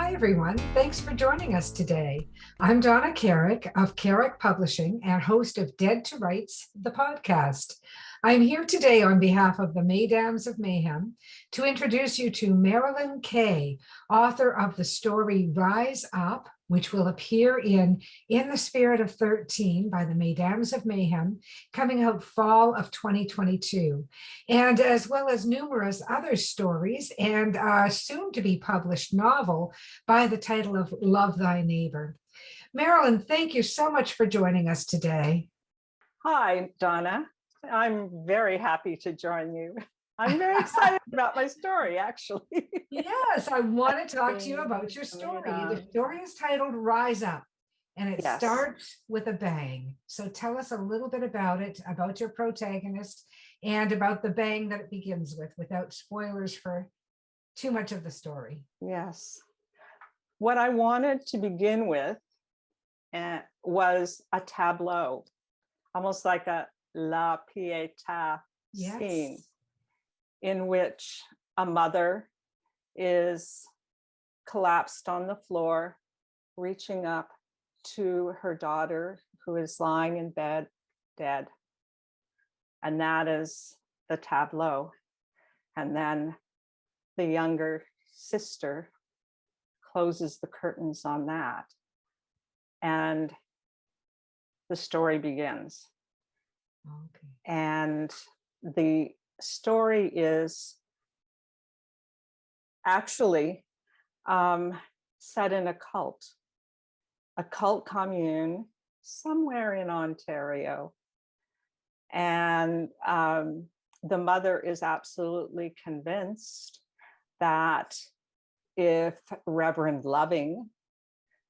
Hi, everyone. Thanks for joining us today. I'm Donna Carrick of Carrick Publishing and host of Dead to Rights, the podcast. I'm here today on behalf of the Mesdames of Mayhem to introduce you to Marilyn Kay, author of the story Rise Up, which will appear in the Spirit of 13 by the Mesdames of Mayhem, coming out fall of 2022, and as well as numerous other stories and a soon-to-be published novel by the title of Love Thy Neighbor. Marilyn, thank you so much for joining us today. Hi, Donna. I'm very happy to join you. I'm very excited about my story, actually. Yes, I want to talk to you about your story. The story is titled Rise Up, and it starts with a bang. So tell us a little bit about it, about your protagonist, and about the bang that it begins with, without spoilers for too much of the story. Yes. What I wanted to begin with was a tableau, almost like a La Pietà scene, in which a mother is collapsed on the floor, reaching up to her daughter who is lying in bed dead. And that is the tableau. And then the younger sister closes the curtains on that. And the story begins. Okay. And the story is actually set in a cult commune somewhere in Ontario. And the mother is absolutely convinced that if Reverend Loving,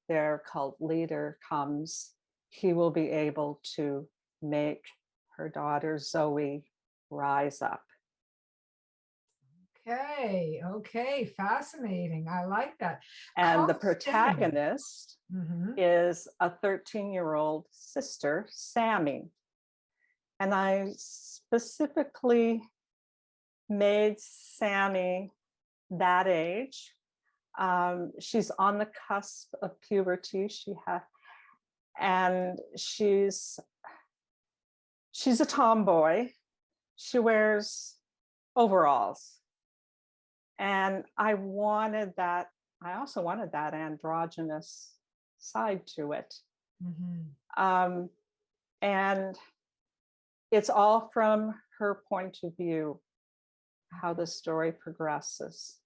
their cult leader, comes, he will be able to make her daughter Zoe rise up. Okay, fascinating. I like that. And the protagonist is a 13-year-old sister, Sammy. And I specifically made Sammy that age. She's on the cusp of puberty. She's a tomboy. She wears overalls. And I also wanted that androgynous side to it. And it's all from her point of view, how the story progresses.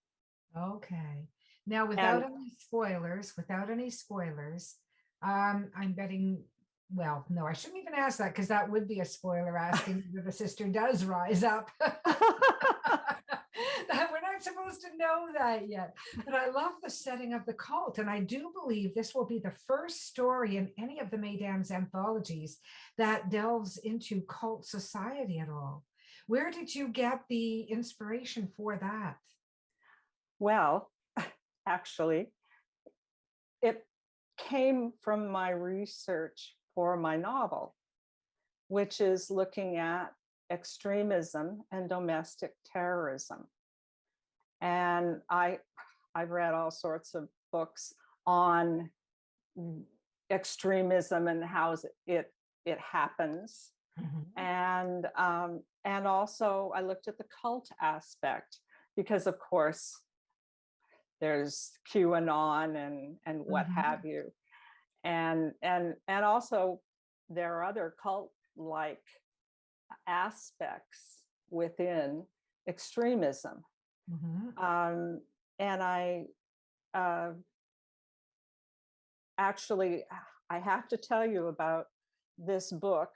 Okay. Now, without any spoilers, I'm betting, well, no, I shouldn't even ask that, because that would be a spoiler, asking whether the sister does rise up. We're not supposed to know that yet. But I love the setting of the cult. And I do believe this will be the first story in any of the Mesdames anthologies that delves into cult society at all. Where did you get the inspiration for that? Well, actually, it came from my research for my novel, which is looking at extremism and domestic terrorism. And I've read all sorts of books on extremism and how it happens. And also I looked at the cult aspect, because of course there's QAnon and what have you. And also there are other cult-like aspects within extremism. And I have to tell you about this book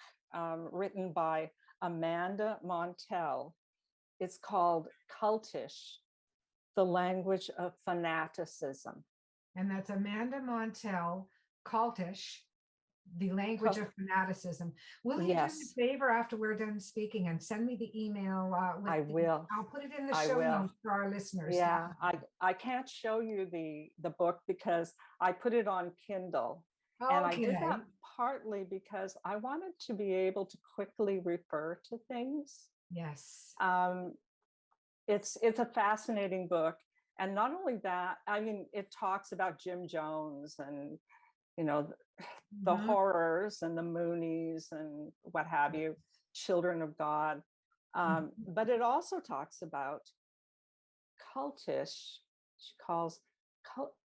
written by Amanda Montell. It's called Cultish, The Language of Fanaticism. And that's Amanda Montell, Cultish, The Language of Fanaticism. Will you do me a favor after we're done speaking and send me the email? I will. I'll put it in the show notes for our listeners. Yeah, I can't show you the book because I put it on Kindle. Okay. And I did that partly because I wanted to be able to quickly refer to things. Yes. It's a fascinating book. And not only that, I mean, it talks about Jim Jones and, you know, the Mhm. horrors and the Moonies and what have you, children of God. Mhm. But it also talks about cultish, she calls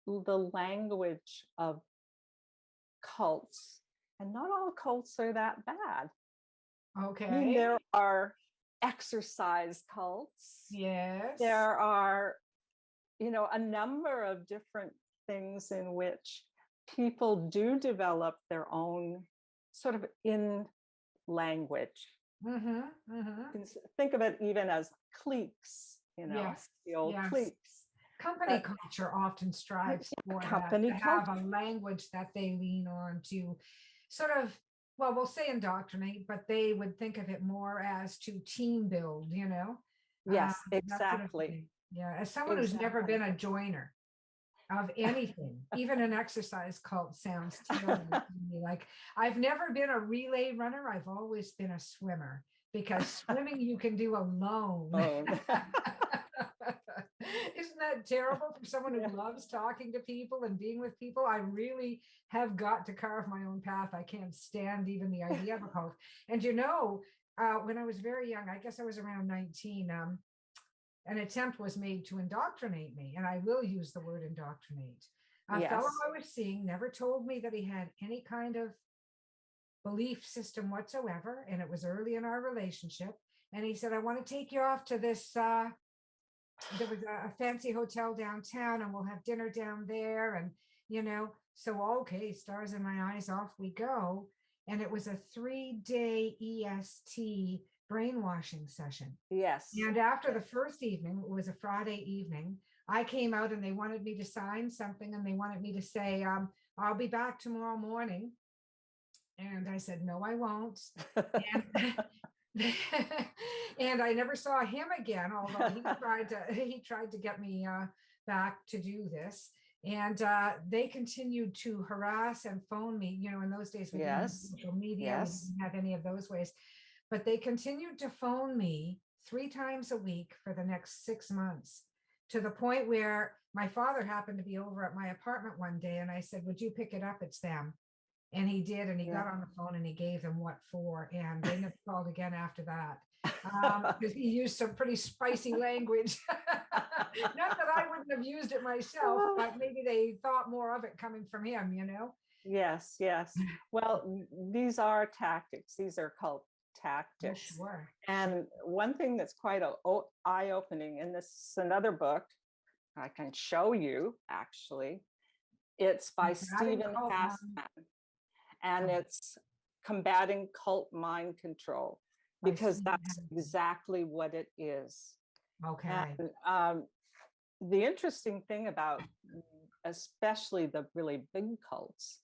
the language of cults. And not all cults are that bad. I mean, Okay. there are exercise cults. Yes. There are, you know, a number of different things in which people do develop their own sort of in language. Mm-hmm. Mm-hmm. You can think of it even as cliques, you know, Yes. the old Yes. cliques. Company But culture often strives for that, company to have culture. a language that they lean on to sort of, well, we'll say indoctrinate, but they would think of it more as to team build, Yes, that sort of exactly. thing. Yeah. As someone who's never Exactly. been a joiner of anything, even an exercise cult sounds terrible to me. Like, I've never been a relay runner. I've always been a swimmer because swimming you can do alone. Oh. Isn't that terrible for someone Yeah. who loves talking to people and being with people? I really have got to carve my own path. I can't stand even the idea of a cult. And when I was very young, I guess I was around 19, an attempt was made to indoctrinate me, and I will use the word indoctrinate. A fellow Yes. I was seeing never told me that he had any kind of belief system whatsoever, and it was early in our relationship. And he said, I want to take you off to this there was a fancy hotel downtown, and we'll have dinner down there. And, so okay, stars in my eyes, off we go. And it was a 3-day EST brainwashing session. Yes. And after the Yes. first evening, it was a Friday evening, I came out and they wanted me to sign something, and they wanted me to say, I'll be back tomorrow morning. And I said, no, I won't. And and I never saw him again, although he tried to get me back to do this. And they continued to harass and phone me. In those days we didn't have Yes. social media, we Yes. didn't have any of those ways, but they continued to phone me 3 times a week for the next 6 months, to the point where my father happened to be over at my apartment one day, and I said, would you pick it up? It's them. And he did, and he Yeah. got on the phone and he gave them what for, and they never called again after that, because he used some pretty spicy language. Not that I wouldn't have used it myself, but maybe they thought more of it coming from him. Yes, yes. Well, these are tactics. These are cult Oh, tactics. sure. And one thing that's quite eye-opening, and this is another book I can show you, actually. It's by Combating Stephen cult Hassman, and mind it's Combating Cult Mind Control, by because Stephen that's Henry. exactly what it is. Okay. And the interesting thing about especially the really big cults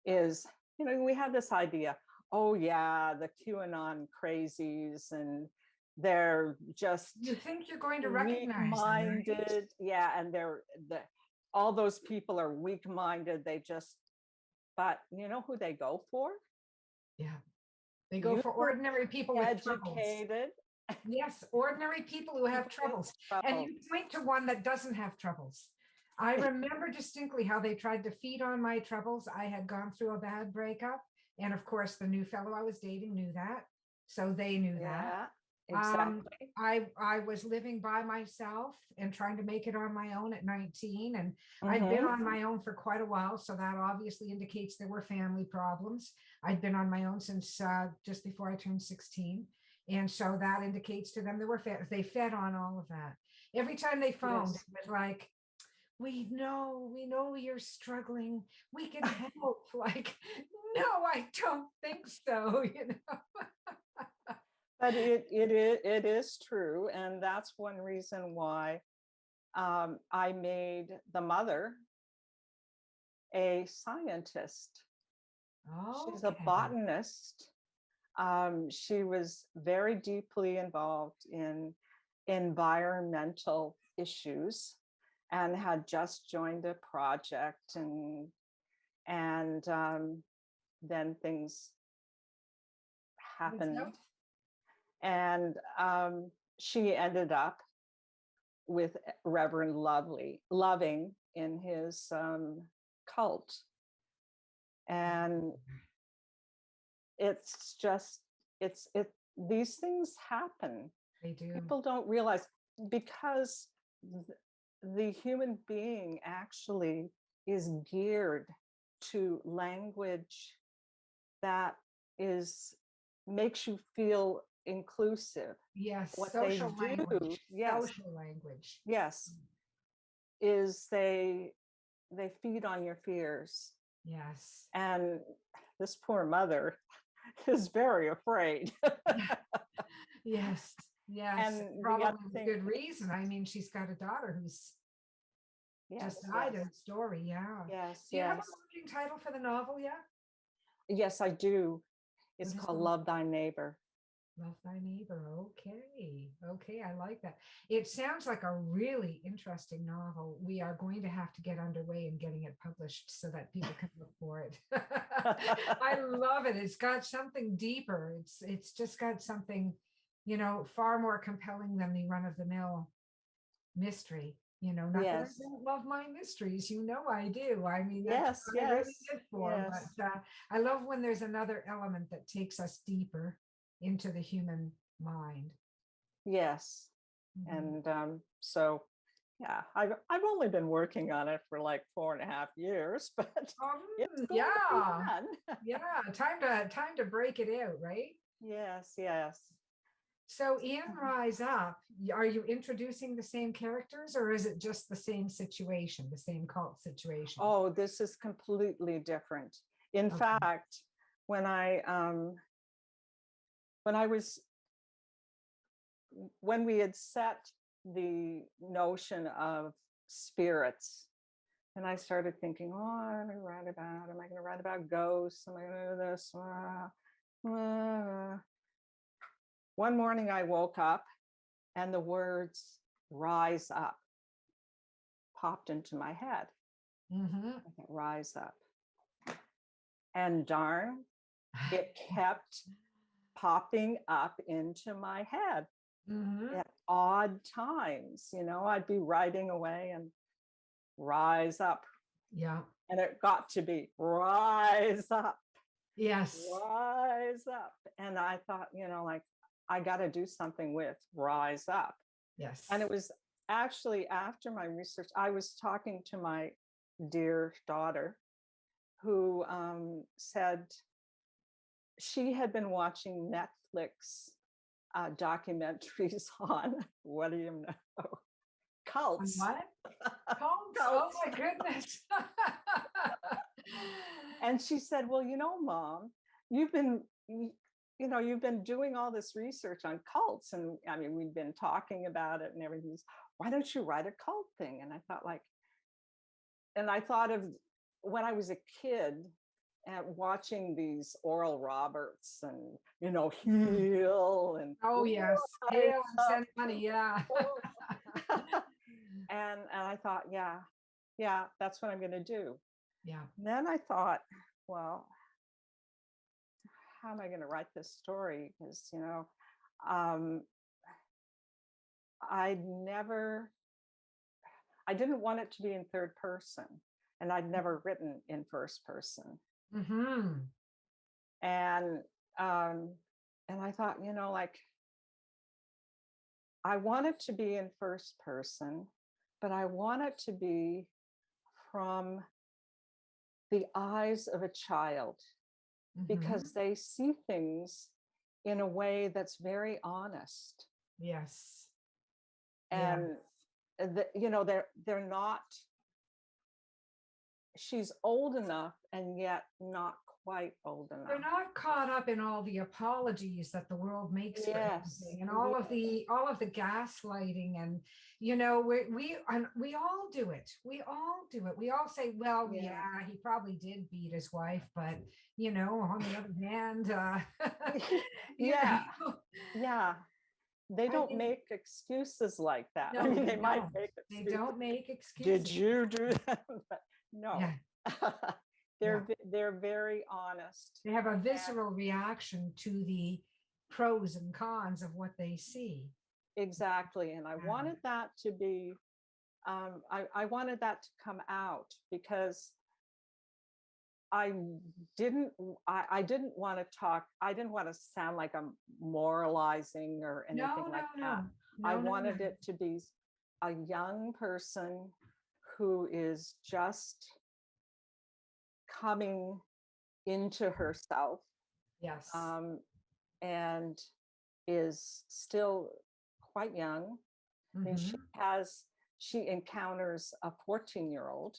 is, we have this idea, oh yeah, the QAnon crazies, and they're just You think you're going to recognize them, right? weak-minded. Yeah, and all those people are weak-minded. But you know who they go for? Yeah. They go for Usually ordinary people with troubles. educated Yes, ordinary people who have people with troubles. And trouble. you point to one that doesn't have troubles. I remember distinctly how they tried to feed on my troubles. I had gone through a bad breakup. And of course, the new fellow I was dating knew that. So they knew that. Yeah, Um, exactly. I was living by myself and trying to make it on my own at 19. And I'd been Mm-hmm. on my own for quite a while. So that obviously indicates there were family problems. I'd been on my own since just before I turned 16. And so that indicates to them they fed on all of that. Every time they phoned, Yes. it was like, we know you're struggling. We can help. Like, no, I don't think so. But it is true, and that's one reason why I made the mother a scientist. She's a Okay. botanist. She was very deeply involved in environmental issues and had just joined a project, and then things happened, and she ended up with Reverend Loving in his cult. And it's just, these things happen. They do. People don't realize, because the human being actually is geared to language that makes you feel inclusive. Yes, What social they do, language. yes, Social language. yes, is they feed on your fears. Yes. And this poor mother is very afraid. Yes. Yes. And Probably with good reason. I mean, she's got a daughter who's just died in story. Yeah. Yes. Do you have a working title for the novel yet? Yes, I do. It's called Love Thy Neighbor. Love Thy Neighbor. Okay. Okay. I like that. It sounds like a really interesting novel. We are going to have to get underway in getting it published so that people can look for it. I love it. It's got something deeper. It's just got something, you know, far more compelling than the run-of-the-mill mystery. You know, not that I don't love my mysteries. You know I do. I mean, that's what I really live for. But I love when there's another element that takes us deeper into the human mind. Yes. And so, yeah, I've only been working on it for like 4.5 years, but it's going to be done. Yeah, time to break it out, right? Yes. So in Rise Up, are you introducing the same characters, or is it just the same situation, the same cult situation? Oh, this is completely different. In fact, when we had set the notion of spirits, and I started thinking, oh, am I going to write about ghosts? Am I going to do this? One morning I woke up and the words "rise up" popped into my head. I thought, rise up. And darn, it kept popping up into my head at odd times. You know, I'd be writing away and rise up. Yeah. And it got to be rise up. Yes. Rise up. And I thought, you know, like, I got to do something with rise up. Yes. And it was actually after my research, I was talking to my dear daughter, who said she had been watching Netflix documentaries on, what do you know? Cults. On what? Cults? Oh my goodness. And she said, well, you know, Mom, you've been doing all this research on cults. And I mean, we've been talking about it and everything. Why don't you write a cult thing? And I thought of when I was a kid and watching these Oral Roberts and, you know, Heal and yes, Hail and Send Money, yeah. and I thought, yeah, that's what I'm going to do. Yeah. And then I thought, well, how am I going to write this story? Because, you know, I didn't want it to be in third person, and I'd never written in first person. And I thought, you know, like, I want it to be in first person, but I want it to be from the eyes of a child, because they see things in a way that's very honest. Yes. And you know, they're not, she's old enough and yet not quite old enough. They're not caught up in all the apologies that the world makes for everything, and all of the gaslighting, and you know, we all do it. We all do it. We all say, well, yeah, he probably did beat his wife, but you know, on the other hand, they don't make excuses like that. No, I mean, they might make excuses. They don't make excuses. Did you do that? But no. They're very honest. They have a visceral reaction to the pros and cons of what they see. exactly. And I wanted that to be, I wanted that to come out because I I didn't want to talk, I didn't want to sound like I'm moralizing or No, anything like no, that. no, I no, no, wanted no. it to be a young person who is just coming into herself, Yes. and is still quite young. I mean, Mhm. she encounters a 14-year-old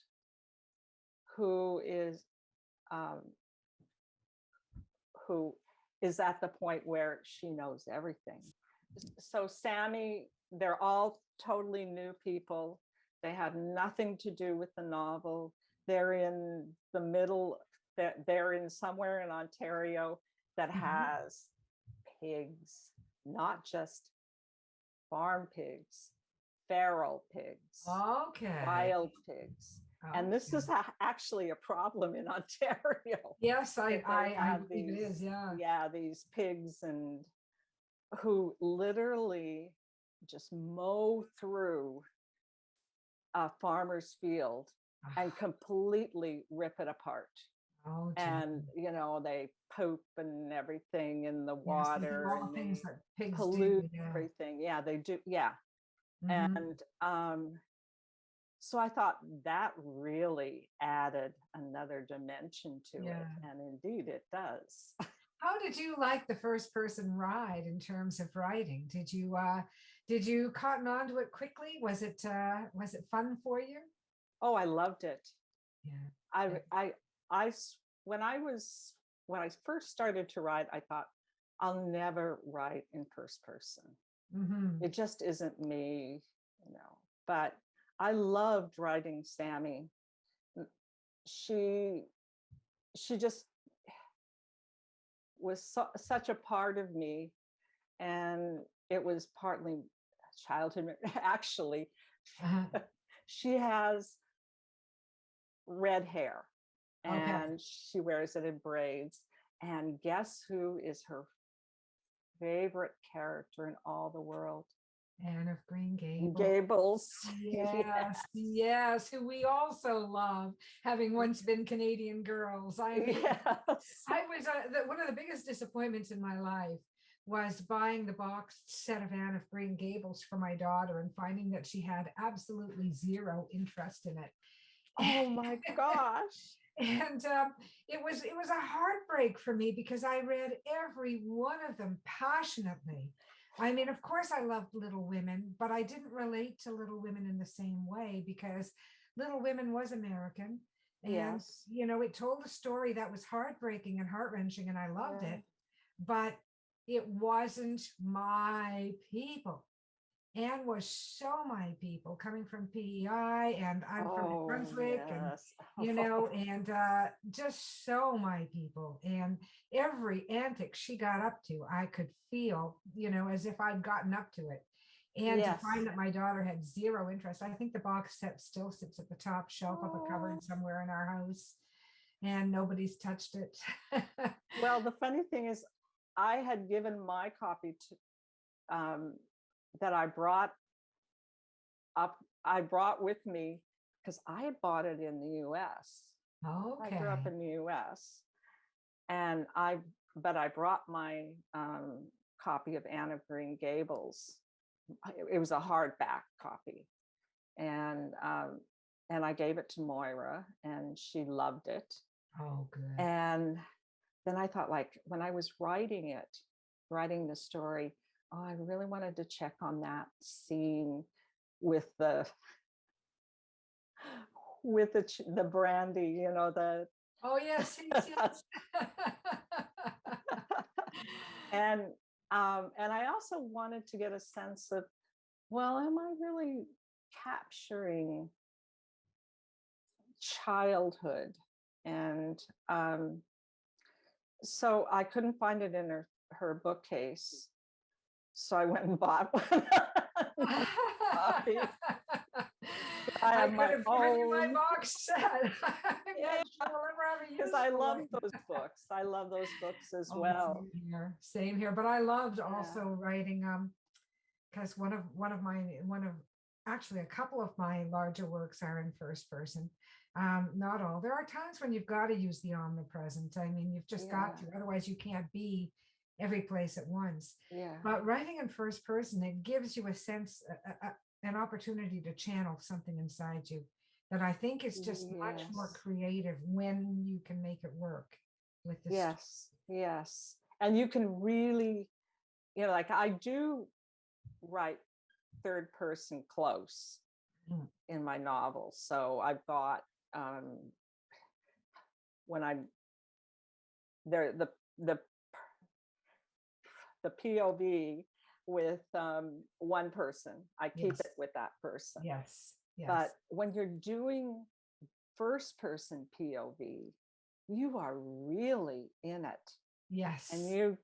who um, who is at the point where she knows everything. So Sammy, they're all totally new people. They have nothing to do with the novel. They're in the middle, they're in somewhere in Ontario that Mhm. has pigs, not just farm pigs, feral pigs, Okay. wild pigs. And this Okay. is actually a problem in Ontario Yes, that they I have believe it is. Yeah. these pigs and who literally just mow through a farmer's field and completely rip it apart. Oh, gee. And they poop and everything in the Yes, they do water all and the things they that pigs do. pollute Yeah. everything. Yeah, they do. Yeah. Mhm. And so I thought that really added another dimension to it. Yeah. And indeed it does. How did you like the first person ride in terms of writing? Did you cotton on to it quickly? Was it fun for you? Oh, I loved it. Yeah. I, Yeah. I, I, when when I first started to write, I thought, I'll never write in first person. Mhm. It just isn't me, but I loved writing Sammy. She, she just was such a part of me. And it was partly childhood. Actually, Uh-huh. she has red hair Okay. and she wears it in braids. And guess who is her favorite character in all the world? Anne of Green Gables. Gables. Yeah. Yes, yes, who we also love, having once been Canadian girls. I mean, Yes. I was one of the biggest disappointments in my life was buying the boxed set of Anne of Green Gables for my daughter and finding that she had absolutely zero interest in it. Oh my gosh. And it was a heartbreak for me because I read every one of them passionately. I mean, of course, I loved Little Women, but I didn't relate to Little Women in the same way because Little Women was American, and Yes. it told a story that was heartbreaking and heart-wrenching, and I loved Yeah. it, but it wasn't my people. Anne was so my people coming from PEI, and I'm from New Oh, Brunswick, and yes. and just so my people. And every antic she got up to, I could feel, as if I'd gotten up to it. And to Yes. find that my daughter had zero interest, I think the box set still sits at the top shelf of a Oh. cupboard somewhere in our house, and nobody's touched it. Well, the funny thing is, I had given my copy to that I brought with me because I had bought it in the US. I grew up Okay. in the US, and but I brought my copy of Anne of Green Gables. It was a hardback copy, and I gave it to Moira, and she loved it. Oh, good. And then I thought, like, when I was writing the story, oh, I really wanted to check on that scene with the the brandy, the Oh, yes, yes, yes. and I also wanted to get a sense of, well, am I really capturing childhood? And so I couldn't find it in her bookcase. So I went and bought one. Copy. I I have could my have given you my own. box set. I'm Yeah, not sure I'll ever have a because use I for love it. those books. I love those books as Oh, well. same here. Same here. But I loved Yeah. also writing because actually a couple of my larger works are in first person. Not all. There are times when you've got to use the omnipresent. I mean, you've just got to, otherwise you can't be every place at once. Yeah. But writing in first person, it gives you a sense, an opportunity to channel something inside you that I think is just much more creative when you can make it work with this. Yes. And you can really, like I do write third person close in my novels. So I've got when I'm there, the POV with one person, I keep it with that person. Yes. But when you're doing first person POV, you are really in it. Yes. And you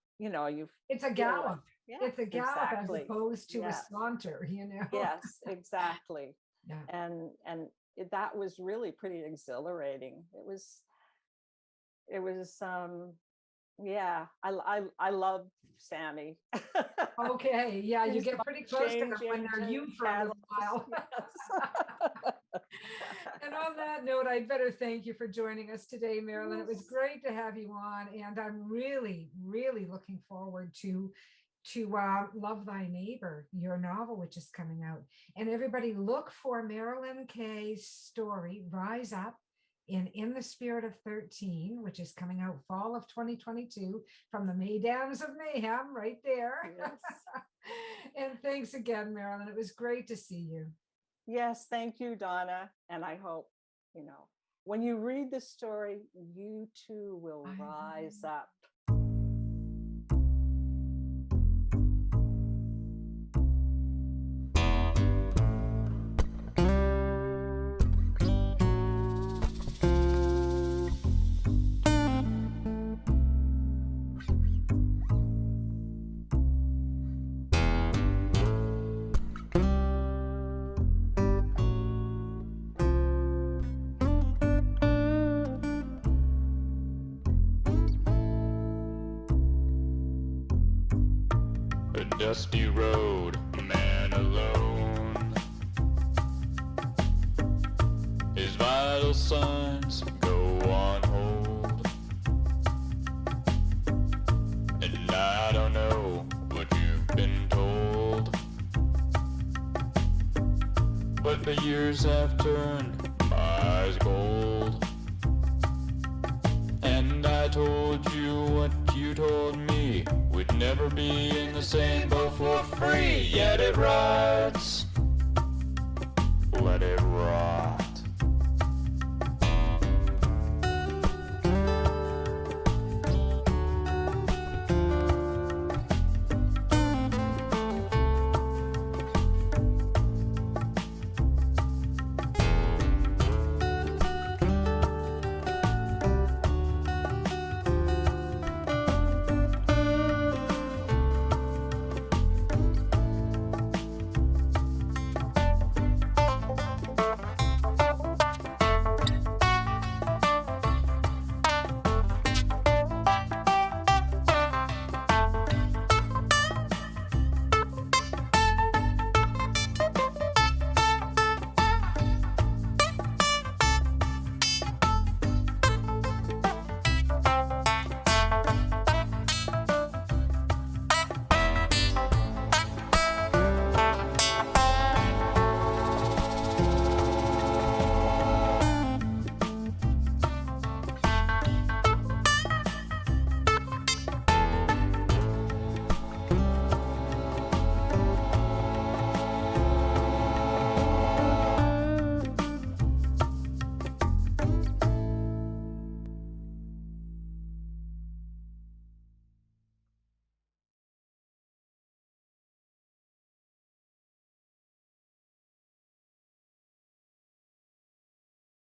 it's a gallop. It's a gallop as opposed to a saunter, Yes, exactly. Yeah. And that was really pretty exhilarating. It was I love Sammy. Okay, yeah, you get pretty close to them when they're you for a little while. And on that note, I'd better thank you for joining us today, Marilyn. It was great to have you on, and I'm really, really looking forward to Love Thy Neighbor, your novel, which is coming out. And everybody look for Marilyn Kay's story, Rise Up, in the Spirit of 13, which is coming out fall of 2022 from the Mesdames of Mayhem right there. Yes. And thanks again, Marilyn. It was great to see you. Yes, thank you, Donna. And I hope, when you read the story, you too will rise up. Dusty road, a man alone. His vital signs go on hold. And I don't know what you've been told, but the years have turned my eyes gold. And I told you what you told me, we'd never be in the same boat for free, yet it rides